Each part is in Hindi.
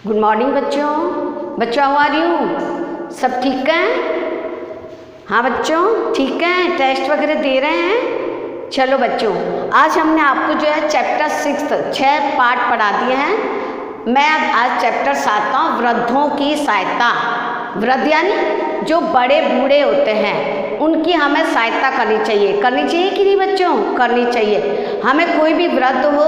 गुड मॉर्निंग बच्चों। बच्चों हाउ आर यू? सब ठीक हैं? हाँ बच्चों ठीक हैं, टेस्ट वगैरह दे रहे हैं। चलो बच्चों, आज हमने आपको जो है चैप्टर 6 6 पार्ट पढ़ा दिए हैं। मैं अब आज चैप्टर 7 का वृद्धों की सहायता। वृद्ध यानी जो बड़े बूढ़े होते हैं, उनकी हमें सहायता करनी चाहिए कि नहीं बच्चों? करनी चाहिए। हमें कोई भी वृद्ध हो,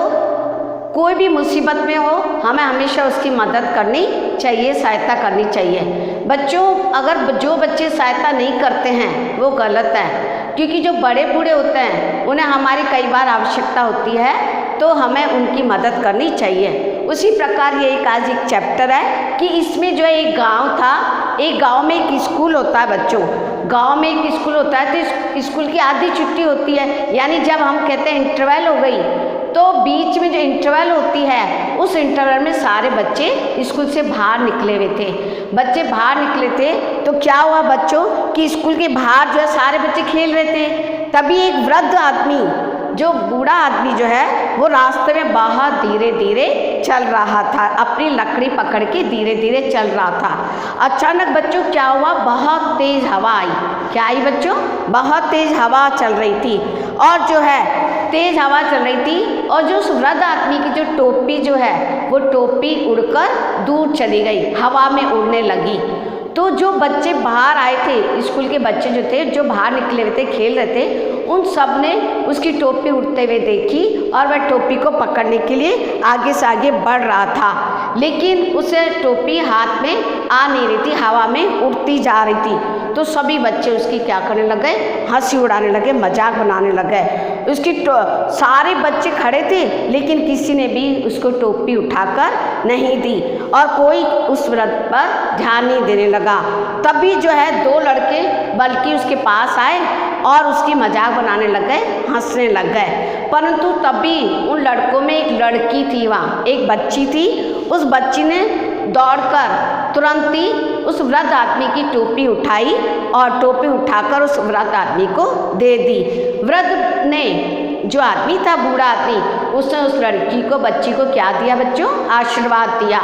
कोई भी मुसीबत में हो, हमें हमेशा उसकी मदद करनी चाहिए, सहायता करनी चाहिए। बच्चों अगर जो बच्चे सहायता नहीं करते हैं वो गलत है, क्योंकि जो बड़े बूढ़े होते हैं उन्हें हमारी कई बार आवश्यकता होती है, तो हमें उनकी मदद करनी चाहिए। उसी प्रकार ये आज एक चैप्टर है कि इसमें जो है एक गांव था, एक गांव में एक स्कूल होता है बच्चों। गांव में एक स्कूल होता है तो स्कूल की आधी छुट्टी होती है, यानी जब हम कहते हैं इंटरवल हो गई, तो बीच में जो इंटरवल होती है उस इंटरवल में सारे बच्चे स्कूल से बाहर निकले हुए थे। बच्चे बाहर निकले थे तो क्या हुआ बच्चों कि स्कूल के बाहर जो है सारे बच्चे खेल रहे थे। तभी एक वृद्ध आदमी, जो बूढ़ा आदमी जो है, वो रास्ते में बाहर धीरे धीरे चल रहा था, अपनी लकड़ी पकड़ के धीरे धीरे चल रहा था। अचानक बच्चों क्या हुआ, बहुत तेज हवा आई। क्या आई बच्चों? बहुत तेज हवा चल रही थी, और जो है तेज हवा चल रही थी, और जो उस वृद्ध आदमी की जो टोपी जो है, वो टोपी उड़कर दूर चली गई, हवा में उड़ने लगी। तो जो बच्चे बाहर आए थे, स्कूल के बच्चे जो थे, जो बाहर निकले हुए थे, खेल रहे थे, उन सब ने उसकी टोपी उड़ते हुए देखी, और वह टोपी को पकड़ने के लिए आगे से आगे बढ़ रहा था, लेकिन उसे टोपी हाथ में आ नहीं रही थी, हवा में उड़ती जा रही थी। तो सभी बच्चे उसकी क्या करने लग गए, हंसी उड़ाने लगे, मजाक बनाने लग गए। उसकी सारे बच्चे खड़े थे, लेकिन किसी ने भी उसको टोपी उठाकर नहीं दी, और कोई उस वृद्ध पर ध्यान नहीं देने लगा। तभी जो है दो लड़के बल्कि उसके पास आए और उसकी मजाक बनाने लग गए, हंसने लग गए। परंतु तभी उन लड़कों में एक लड़की थी, वहाँ एक बच्ची थी। उस बच्ची ने दौड़कर तुरंत ही उस वृद्ध आदमी की टोपी उठाई, और टोपी उठाकर उस वृद्ध आदमी को दे दी। वृद्ध ने, जो आदमी था, बूढ़ा आदमी, उसने उस लड़की को, बच्ची को क्या दिया बच्चों? आशीर्वाद दिया।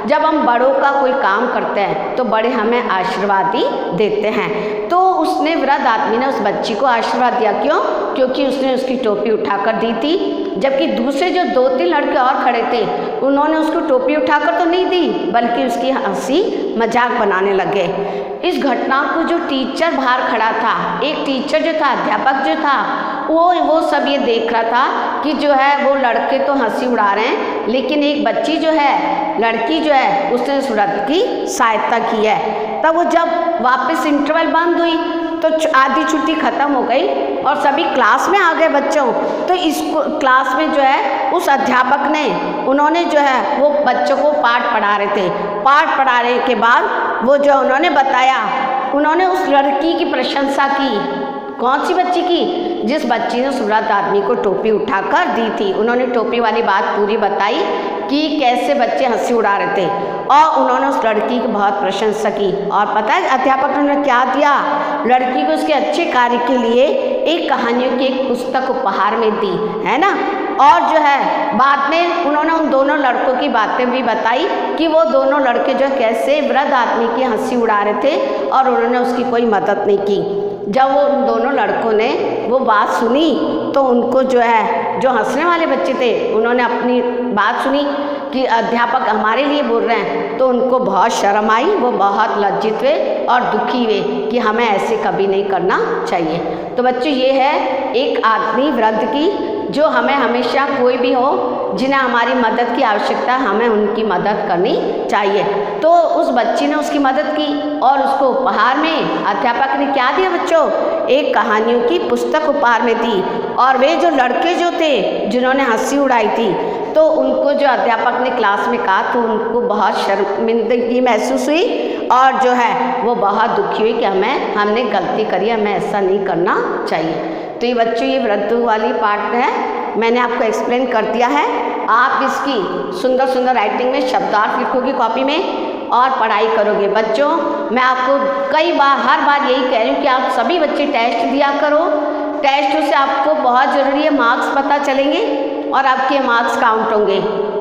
जब हम बड़ों का कोई काम करते हैं तो बड़े हमें आशीर्वाद ही देते हैं। तो उसने, वृद्ध आदमी ने उस बच्ची को आशीर्वाद दिया। क्यों? क्योंकि उसने उसकी टोपी उठाकर दी थी। जबकि दूसरे जो 2-3 लड़के और खड़े थे, उन्होंने उसको टोपी उठाकर तो नहीं दी, बल्कि उसकी हंसी मजाक बनाने लगे। इस घटना को जो टीचर बाहर खड़ा था, एक टीचर जो था, अध्यापक जो था, वो सब ये देख रहा था कि जो है वो लड़के तो हंसी उड़ा रहे हैं, लेकिन एक बच्ची जो है, लड़की जो है, उसने उस वृद्ध की सहायता की है। तब वो जब वापस इंटरवल बंद हुई तो आधी छुट्टी खत्म हो गई और सभी क्लास में आ गए बच्चों। तो इस क्लास में जो है उस अध्यापक ने, उन्होंने जो है वो बच्चों को पाठ पढ़ा रहे थे। पाठ पढ़ाने के बाद वो जो उन्होंने बताया, उन्होंने उस लड़की की प्रशंसा की। कौन सी बच्ची की? जिस बच्ची ने उस वृद्ध आदमी को टोपी उठाकर दी थी। उन्होंने टोपी वाली बात पूरी बताई कि कैसे बच्चे हंसी उड़ा रहे थे, और उन्होंने उस लड़की की बहुत प्रशंसा की। और पता है अध्यापक ने उन्हें क्या दिया? लड़की को उसके अच्छे कार्य के लिए एक कहानियों की एक पुस्तक उपहार में दी, है ना। और जो है बाद में उन्होंने उन दोनों लड़कों की बातें भी बताई कि वो दोनों लड़के जो कैसे वृद्ध आदमी की हंसी उड़ा रहे थे, और उन्होंने उसकी कोई मदद नहीं की। जब वो उन दोनों लड़कों ने वो बात सुनी, तो उनको जो है, जो हंसने वाले बच्चे थे, उन्होंने अपनी बात सुनी कि अध्यापक हमारे लिए बोल रहे हैं, तो उनको बहुत शर्म आई। वो बहुत लज्जित हुए और दुखी हुए कि हमें ऐसे कभी नहीं करना चाहिए। तो बच्चों ये है एक आदमी, वृद्ध की, जो हमें हमेशा, कोई भी हो जिन्हें हमारी मदद की आवश्यकता, हमें उनकी मदद करनी चाहिए। तो उस बच्ची ने उसकी मदद की, और उसको उपहार में अध्यापक ने क्या दिया बच्चों? एक कहानियों की पुस्तक उपहार में दी। और वे जो लड़के जो थे, जिन्होंने हंसी उड़ाई थी, तो उनको जो अध्यापक ने क्लास में कहा, तो उनको बहुत शर्मिंदगी महसूस हुई, और जो है वो बहुत दुखी हुई कि हमने गलती करी, हमें ऐसा नहीं करना चाहिए। तो ये बच्चों, ये वृद्ध वाली पार्ट है, मैंने आपको एक्सप्लेन कर दिया है। आप इसकी सुंदर सुंदर राइटिंग में शब्दार्थ लिखोगे कॉपी में और पढ़ाई करोगे। बच्चों मैं आपको कई बार, हर बार यही कह रही हूँ कि आप सभी बच्चे टेस्ट दिया करो। टेस्ट से आपको बहुत ज़रूरी है, मार्क्स पता चलेंगे और आपके मार्क्स काउंट होंगे।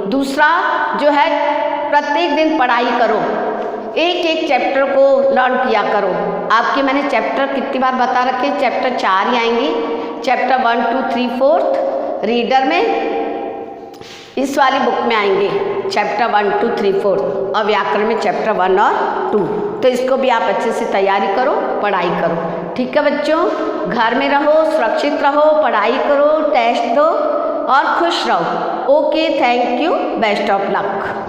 दूसरा जो है प्रत्येक दिन पढ़ाई करो, एक एक चैप्टर को लर्न किया करो। आपके मैंने चैप्टर कितनी बार बता रखे, चैप्टर 4 ही आएंगे, चैप्टर 1, 2, 3, 4 रीडर में इस वाली बुक में आएंगे चैप्टर 1, 2, 3, 4 और व्याकरण में चैप्टर 1 और 2। तो इसको भी आप अच्छे से तैयारी करो, पढ़ाई करो। ठीक है बच्चों, घर में रहो, सुरक्षित रहो, पढ़ाई करो, टेस्ट दो और खुश रहो। Okay, thank you, best of luck.